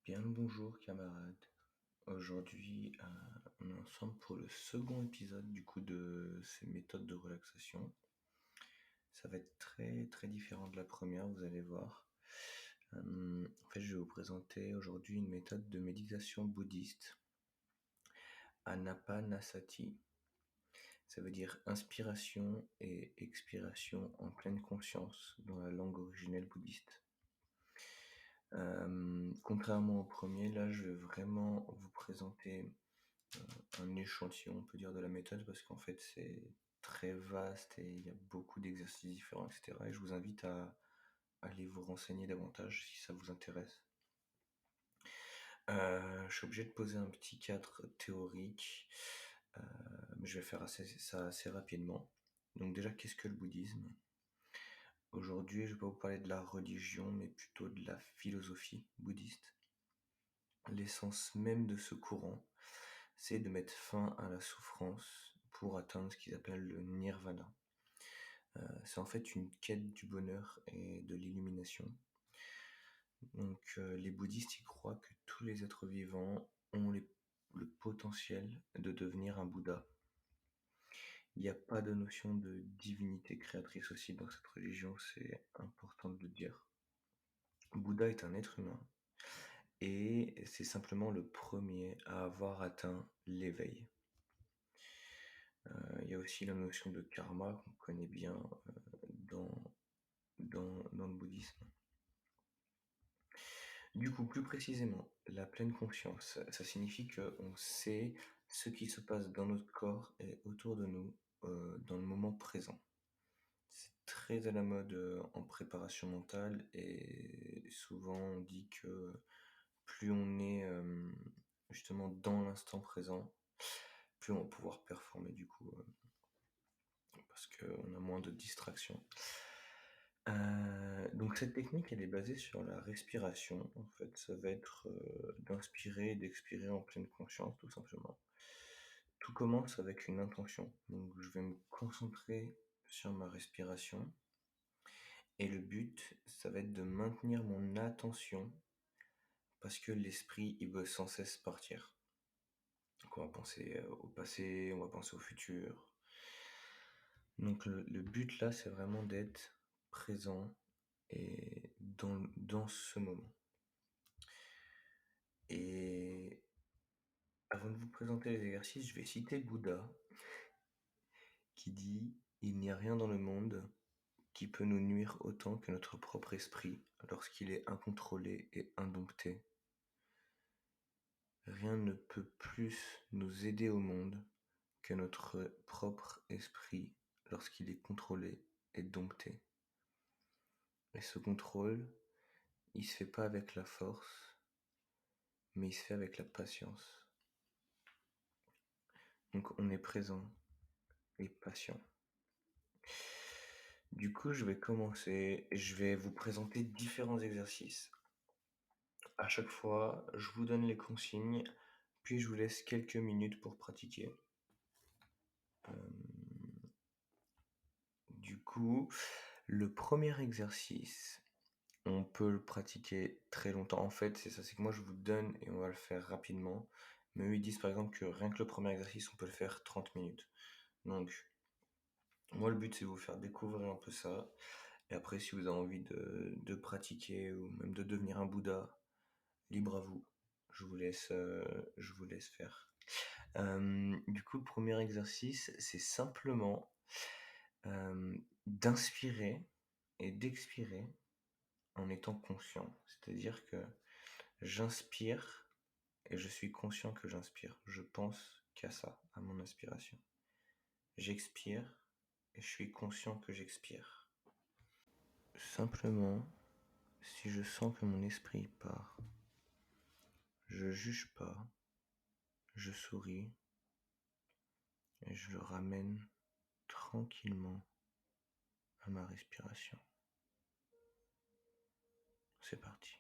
Bien le bonjour camarades. Aujourd'hui, on est ensemble pour le second épisode du coup de ces méthodes de relaxation. Ça va être très très différent de la première, vous allez voir. En fait, je vais vous présenter aujourd'hui une méthode de méditation bouddhiste, Anapanasati. Ça veut dire inspiration et expiration en pleine conscience dans la langue originelle bouddhiste. Contrairement au premier, là, je vais vraiment vous présenter un échantillon, on peut dire, de la méthode, parce qu'en fait, c'est très vaste et il y a beaucoup d'exercices différents, etc. Et je vous invite à aller vous renseigner davantage si ça vous intéresse. Je suis obligé de poser un petit cadre théorique, mais je vais faire ça assez rapidement. Donc déjà, qu'est-ce que le bouddhisme? Aujourd'hui, je vais pas vous parler de la religion, mais plutôt de la philosophie bouddhiste. L'essence même de ce courant, c'est de mettre fin à la souffrance pour atteindre ce qu'ils appellent le nirvana. C'est en fait une quête du bonheur et de l'illumination. Donc les bouddhistes y croient que tous les êtres vivants ont le potentiel de devenir un Bouddha. Il n'y a pas de notion de divinité créatrice aussi dans cette religion, c'est important de le dire. Bouddha est un être humain et c'est simplement le premier à avoir atteint l'éveil. Il y a aussi la notion de karma qu'on connaît bien dans le bouddhisme. Du coup, plus précisément, la pleine conscience, ça signifie qu'on sait ce qui se passe dans notre corps et autour de nous dans le moment présent. C'est très à la mode en préparation mentale et souvent on dit que plus on est justement dans l'instant présent, plus on va pouvoir performer du coup, parce qu'on a moins de distractions. Donc cette technique, elle est basée sur la respiration. En fait, ça va être d'inspirer et d'expirer en pleine conscience, tout simplement. Tout commence avec une intention. Donc je vais me concentrer sur ma respiration. Et le but, ça va être de maintenir mon attention parce que l'esprit, il veut sans cesse partir. Donc on va penser au passé, on va penser au futur. Donc le but là, c'est vraiment d'être présent et dans ce moment. Et avant de vous présenter les exercices, je vais citer Bouddha qui dit « Il n'y a rien dans le monde qui peut nous nuire autant que notre propre esprit lorsqu'il est incontrôlé et indompté. Rien ne peut plus nous aider au monde que notre propre esprit lorsqu'il est contrôlé et dompté. Et ce contrôle, il se fait pas avec la force, mais il se fait avec la patience. Donc on est présent et patient. Du coup, je vais commencer, je vais vous présenter différents exercices. À chaque fois, je vous donne les consignes, puis je vous laisse quelques minutes pour pratiquer. Du coup, le premier exercice, on peut le pratiquer très longtemps. En fait, c'est ça, c'est que moi je vous donne et on va le faire rapidement. Mais eux, ils disent par exemple que rien que le premier exercice, on peut le faire 30 minutes. Donc, moi, le but, c'est de vous faire découvrir un peu ça. Et après, si vous avez envie de pratiquer ou même de devenir un Bouddha, libre à vous. Je vous laisse faire. Du coup, le premier exercice, c'est simplement d'inspirer et d'expirer en étant conscient. C'est-à-dire que j'inspire et je suis conscient que j'inspire. Je pense qu'à ça, à mon inspiration. J'expire et je suis conscient que j'expire. Simplement, si je sens que mon esprit part, je juge pas, je souris et je le ramène tranquillement à ma respiration. C'est parti.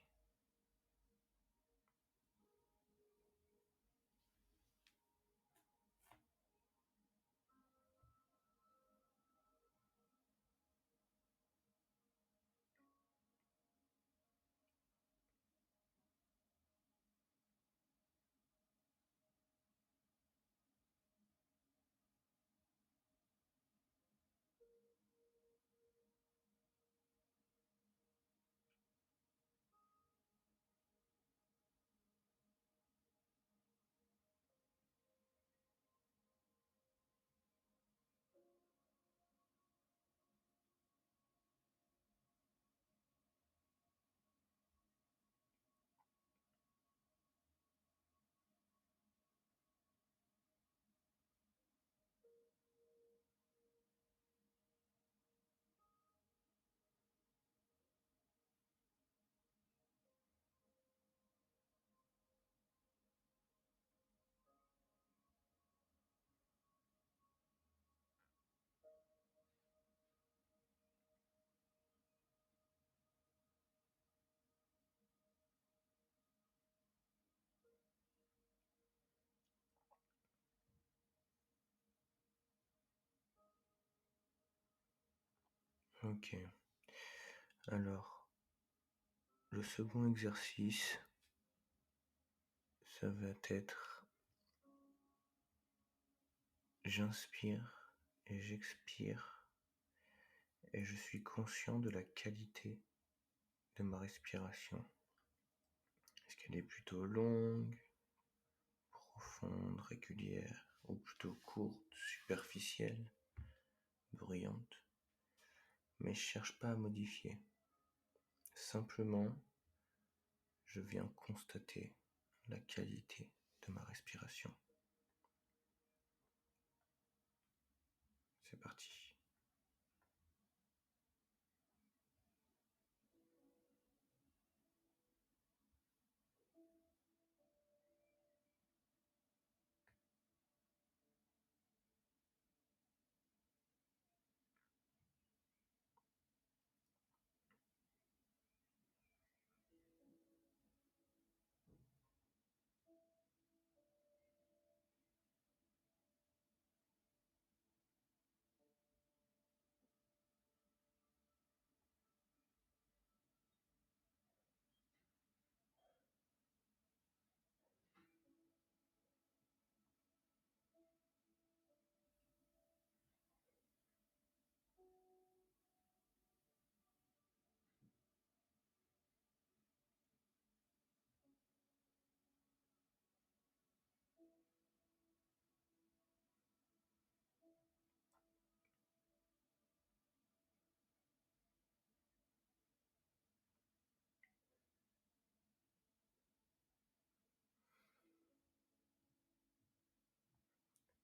Ok. Alors, le second exercice, ça va être j'inspire et j'expire et je suis conscient de la qualité de ma respiration. Est-ce qu'elle est plutôt longue, profonde, régulière, ou plutôt courte, superficielle, bruyante? Mais je cherche pas à modifier. Simplement, je viens constater la qualité de ma respiration. C'est parti.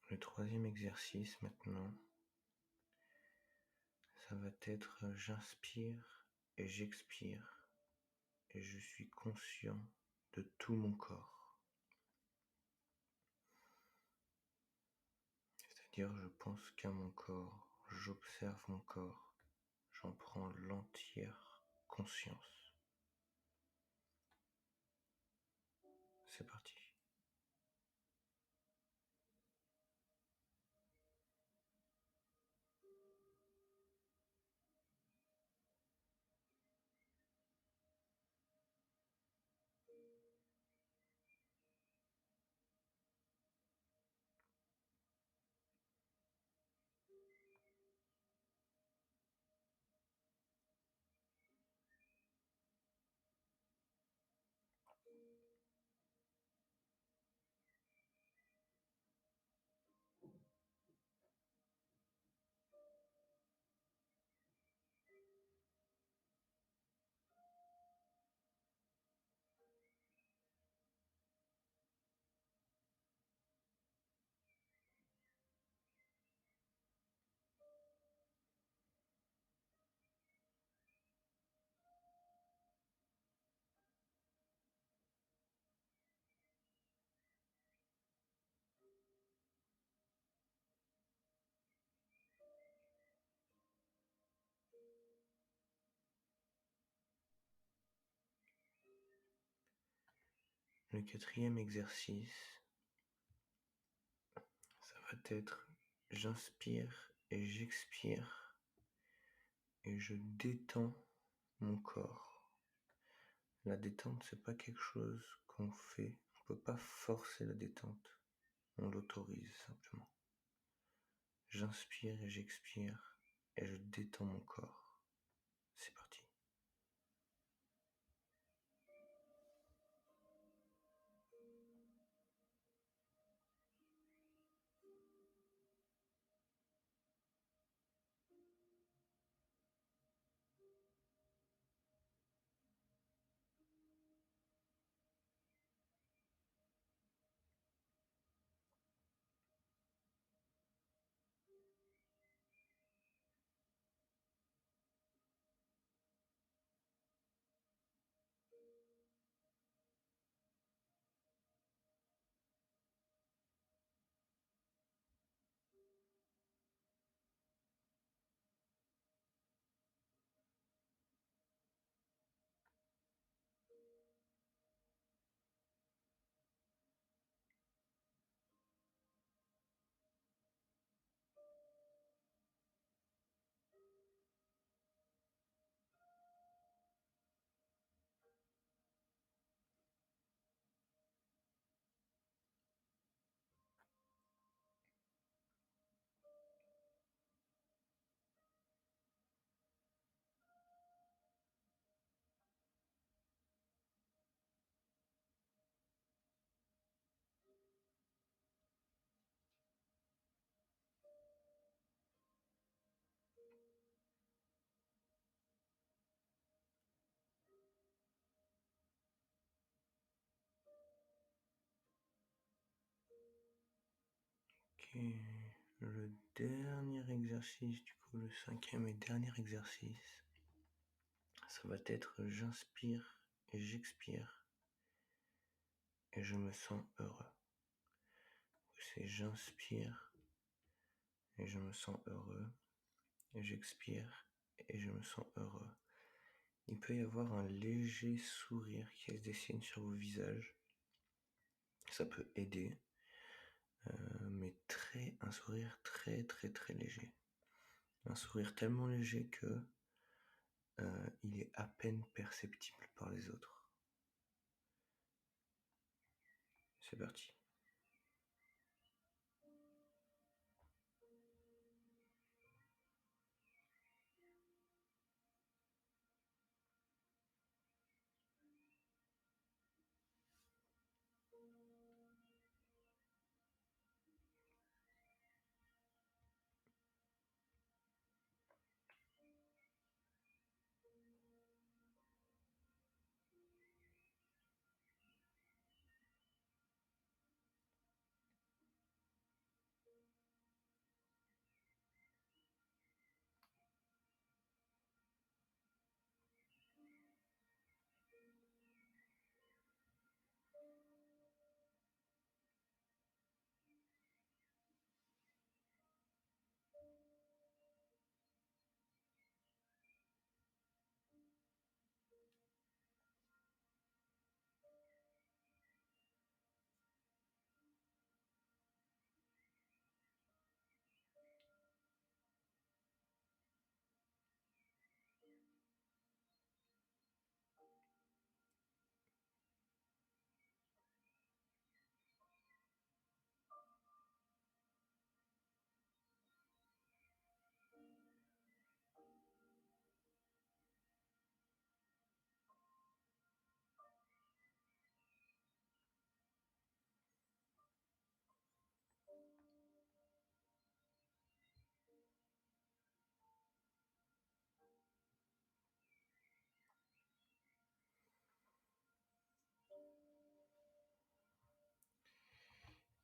Le troisième exercice maintenant, ça va être j'inspire et j'expire et je suis conscient de tout mon corps. C'est-à-dire je pense qu'à mon corps, j'observe mon corps, j'en prends l'entière conscience. C'est parti. Le quatrième exercice, ça va être j'inspire et j'expire et je détends mon corps. La détente, c'est pas quelque chose qu'on fait. On peut pas forcer la détente. On l'autorise simplement. J'inspire et j'expire et je détends mon corps. C'est parti. le dernier exercice, du coup le 5e et dernier exercice, ça va être j'inspire et j'expire et je me sens heureux. C'est j'inspire et je me sens heureux et j'expire et je me sens heureux. Il peut y avoir un léger sourire qui se dessine sur vos visages. Ça peut aider, mais un sourire très très très léger. Un sourire tellement léger que il est à peine perceptible par les autres. C'est parti.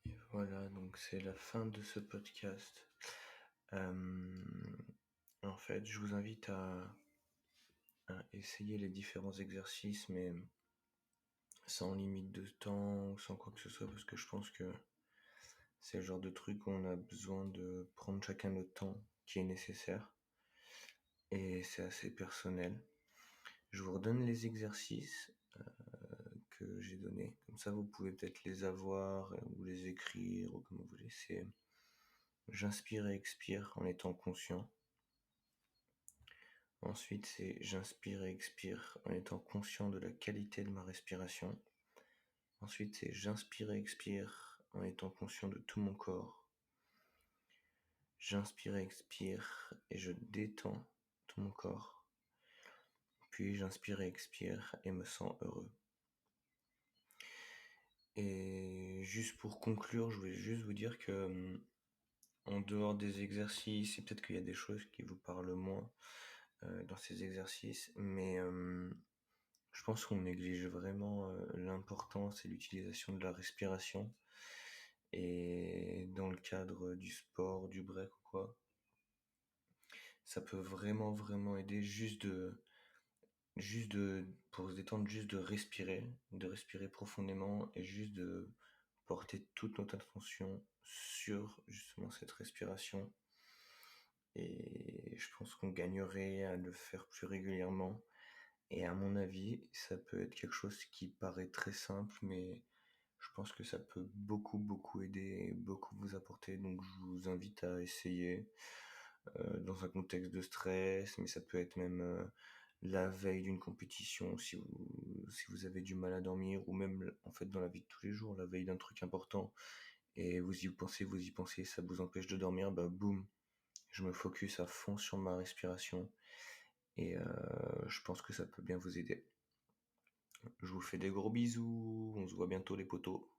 Et voilà, donc c'est la fin de ce podcast. En fait, je vous invite à essayer les différents exercices, mais sans limite de temps ou sans quoi que ce soit, parce que je pense que c'est le genre de truc où on a besoin de prendre chacun le temps qui est nécessaire. Et c'est assez personnel. Je vous redonne les exercices que j'ai donnés. Comme ça, vous pouvez peut-être les avoir ou les écrire ou comme vous voulez. C'est j'inspire et expire en étant conscient. Ensuite, c'est j'inspire et expire en étant conscient de la qualité de ma respiration. Ensuite, c'est j'inspire et expire en étant conscient de tout mon corps. J'inspire et expire et je détends tout mon corps. Puis j'inspire et expire et me sens heureux. Et juste pour conclure, je voulais juste vous dire que en dehors des exercices, et peut-être qu'il y a des choses qui vous parlent moins dans ces exercices, mais je pense qu'on néglige vraiment l'importance et l'utilisation de la respiration. Et dans le cadre du sport, du break ou quoi, ça peut vraiment vraiment aider pour se détendre, juste de respirer profondément et juste de porter toute notre attention sur justement cette respiration. Et je pense qu'on gagnerait à le faire plus régulièrement. Et à mon avis, ça peut être quelque chose qui paraît très simple, mais je pense que ça peut beaucoup beaucoup aider et beaucoup vous apporter. Donc je vous invite à essayer dans un contexte de stress, mais ça peut être même la veille d'une compétition si vous avez du mal à dormir, ou même en fait dans la vie de tous les jours, la veille d'un truc important, et vous y pensez, ça vous empêche de dormir, bah boum, je me focus à fond sur ma respiration, et je pense que ça peut bien vous aider. Je vous fais des gros bisous, on se voit bientôt les potos.